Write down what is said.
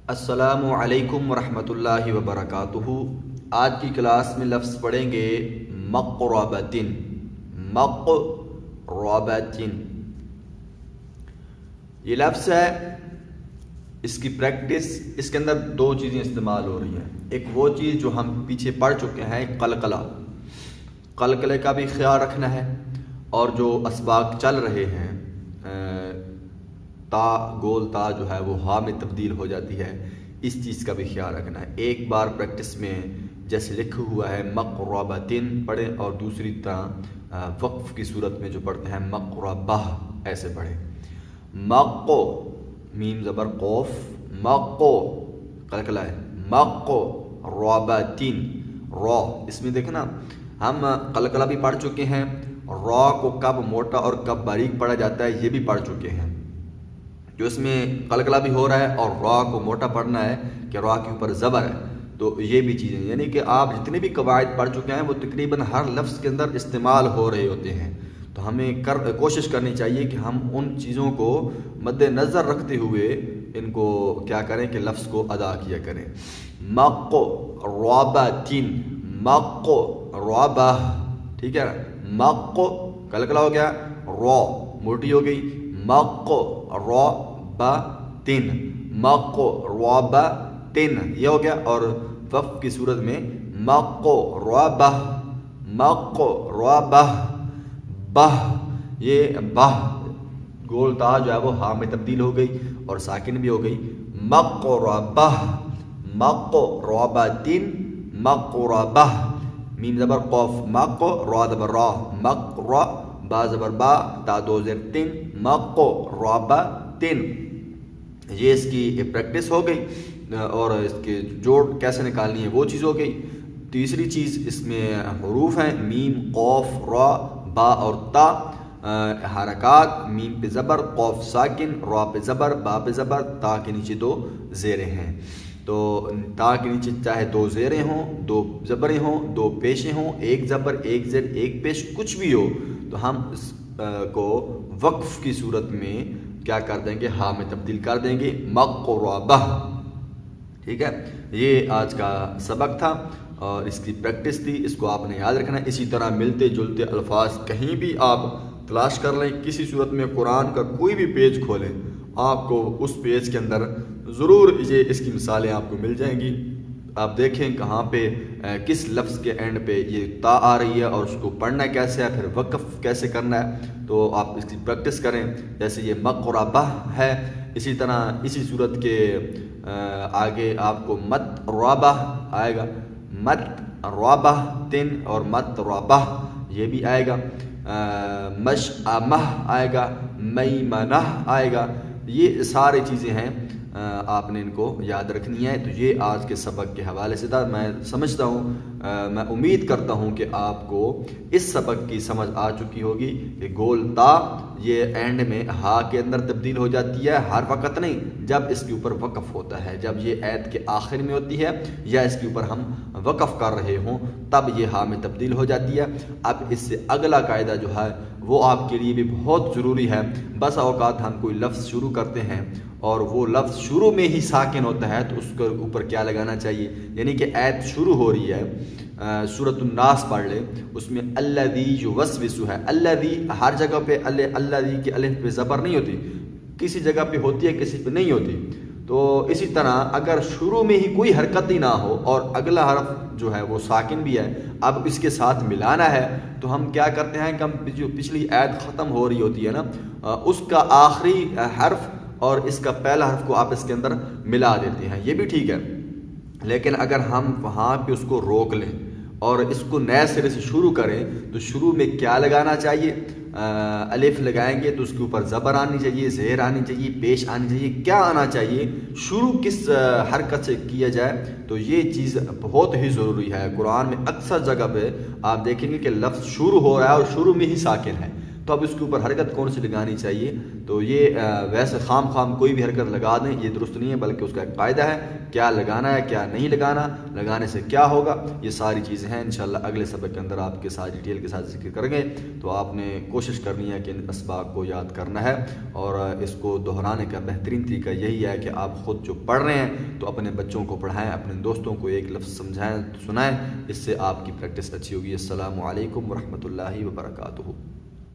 السلام علیکم ورحمۃ اللہ وبرکاتہ۔ آج کی کلاس میں لفظ پڑھیں گے مقربتن۔ مقربتن یہ لفظ ہے، اس کی پریکٹس، اس کے اندر دو چیزیں استعمال ہو رہی ہیں۔ ایک وہ چیز جو ہم پیچھے پڑھ چکے ہیں، قلقلہ، قلقلے کا بھی خیال رکھنا ہے، اور جو اسباق چل رہے ہیں، تا گول تا جو ہے وہ ہا میں تبدیل ہو جاتی ہے، اس چیز کا بھی خیال رکھنا ہے۔ ایک بار پریکٹس میں جیسے لکھا ہوا ہے مقربتن پڑھیں، اور دوسری طرح وقف کی صورت میں جو پڑھتے ہیں مقربہ، ایسے پڑھیں۔ مقو، میم زبر قوف، مقو قلقلہ ہے، مقو ربتن، را، اس میں دیکھنا ہم قلقلہ بھی پڑھ چکے ہیں، را کو کب موٹا اور کب باریک پڑھا جاتا ہے یہ بھی پڑھ چکے ہیں۔ جو اس میں قلقلہ بھی ہو رہا ہے اور را کو موٹا پڑھنا ہے کہ را کے اوپر زبر ہے، تو یہ بھی چیزیں، یعنی کہ آپ جتنے بھی قواعد پڑھ چکے ہیں وہ تقریباً ہر لفظ کے اندر استعمال ہو رہے ہوتے ہیں، تو ہمیں کوشش کرنی چاہیے کہ ہم ان چیزوں کو مد نظر رکھتے ہوئے ان کو کیا کریں کہ لفظ کو ادا کیا کریں۔ مقو ربتن، مقو ربہ، ٹھیک ہے نا، مقو قلقلہ ہو گیا، را موٹی ہو گئی، مقو ربتن، مقو ربتن یہ ہو گیا، اور وقف کی صورت میں مقو ربہ، مقو ربہ، بہ، یہ بہ گول تا جو ہے وہ ہا میں تبدیل ہو گئی اور ساکن بھی ہو گئی۔ مقربہ، مقربتن، مقربہ، میم زبر قوف، مقو را زبر را، مقر با زبر با، تا دو زیر تن، مقربتن، یہ اس کی پریکٹس ہو گئی، اور اس کے جوڑ کیسے نکالنی ہے وہ چیز ہو گئی۔ تیسری چیز اس میں حروف ہیں، میم، قوف، را، با اور تا، حرکات، میم پہ زبر، قوف ساکن، را پہ زبر، با پہ زبر، تا کے نیچے دو زیریں ہیں، تو تا کے نیچے چاہے دو زیریں ہوں، دو زبریں ہوں، دو پیشیں ہوں، ایک زبر، ایک زیر، ایک پیش، کچھ بھی ہو، تو ہم اس کو وقف کی صورت میں کیا کر دیں گے، ہا میں تبدیل کر دیں گے، مقربہ، ٹھیک ہے۔ یہ آج کا سبق تھا اور اس کی پریکٹس تھی، اس کو آپ نے یاد رکھنا ہے۔ اسی طرح ملتے جلتے الفاظ کہیں بھی آپ تلاش کر لیں، کسی صورت میں قرآن کا کوئی بھی پیج کھولیں، آپ کو اس پیج کے اندر ضرور یہ اس کی مثالیں آپ کو مل جائیں گی۔ آپ دیکھیں کہاں پہ کس لفظ کے اینڈ پہ یہ تا آ رہی ہے اور اس کو پڑھنا کیسے ہے، پھر وقف کیسے کرنا ہے، تو آپ اس کی پریکٹس کریں۔ جیسے یہ مقربہ ہے، اسی طرح اسی صورت کے آگے آپ کو مت رابہ آئے گا، مت رابہ تن، اور مت رابہ یہ بھی آئے گا، مشأمہ آئے گا، میمنہ آئے گا، یہ ساری چیزیں ہیں، آپ نے ان کو یاد رکھنی ہے۔ تو یہ آج کے سبق کے حوالے سے تھا۔ میں سمجھتا ہوں، میں امید کرتا ہوں کہ آپ کو اس سبق کی سمجھ آ چکی ہوگی کہ گول تا یہ اینڈ میں ہا کے اندر تبدیل ہو جاتی ہے، ہر وقت نہیں، جب اس کے اوپر وقف ہوتا ہے، جب یہ ایت کے آخر میں ہوتی ہے یا اس کے اوپر ہم وقف کر رہے ہوں تب یہ ہا میں تبدیل ہو جاتی ہے۔ اب اس سے اگلا قاعدہ جو ہے وہ آپ کے لیے بھی بہت ضروری ہے۔ بس اوقات ہم کوئی لفظ شروع کرتے ہیں اور وہ لفظ شروع میں ہی ساکن ہوتا ہے، تو اس کے اوپر کیا لگانا چاہیے، یعنی کہ ایت شروع ہو رہی ہے، سورۃ الناس پڑھ لیں، اس میں الذی یوسوس ہے، الذی ہر جگہ پہ الذی کی الف پہ زبر نہیں ہوتی، کسی جگہ پہ ہوتی ہے کسی پہ نہیں ہوتی۔ تو اسی طرح اگر شروع میں ہی کوئی حرکت ہی نہ ہو اور اگلا حرف جو ہے وہ ساکن بھی ہے، اب اس کے ساتھ ملانا ہے، تو ہم کیا کرتے ہیں کہ ہم جو پچھلی ایت ختم ہو رہی ہوتی ہے نا، اس کا آخری حرف اور اس کا پہلا حرف کو آپ اس کے اندر ملا دیتے ہیں، یہ بھی ٹھیک ہے۔ لیکن اگر ہم وہاں پہ اس کو روک لیں اور اس کو نئے سرے سے شروع کریں، تو شروع میں کیا لگانا چاہیے، الف لگائیں گے تو اس کے اوپر زبر آنی چاہیے، زیر آنی چاہیے، پیش آنی چاہیے، کیا آنا چاہیے، شروع کس حرکت سے کیا جائے، تو یہ چیز بہت ہی ضروری ہے۔ قرآن میں اکثر جگہ پہ آپ دیکھیں گے کہ لفظ شروع ہو رہا ہے اور شروع میں ہی ساکن ہے، تو اب اس کے اوپر حرکت کون سی لگانی چاہیے؟ تو یہ ویسے خام کوئی بھی حرکت لگا دیں یہ درست نہیں ہے، بلکہ اس کا ایک قاعدہ ہے کیا لگانا ہے کیا نہیں لگانا، لگانے سے کیا ہوگا، یہ ساری چیزیں ہیں انشاءاللہ اگلے سبق کے اندر آپ کے ساتھ ڈیٹیل کے ساتھ ذکر کریں گے۔ تو آپ نے کوشش کرنی ہے کہ ان اسباق کو یاد کرنا ہے، اور اس کو دہرانے کا بہترین طریقہ یہی ہے کہ آپ خود جو پڑھ رہے ہیں تو اپنے بچوں کو پڑھائیں، اپنے دوستوں کو ایک لفظ سمجھائیں سنائیں، اس سے آپ کی پریکٹس اچھی ہوگی۔ السلام علیکم ورحمۃ اللہ وبرکاتہ۔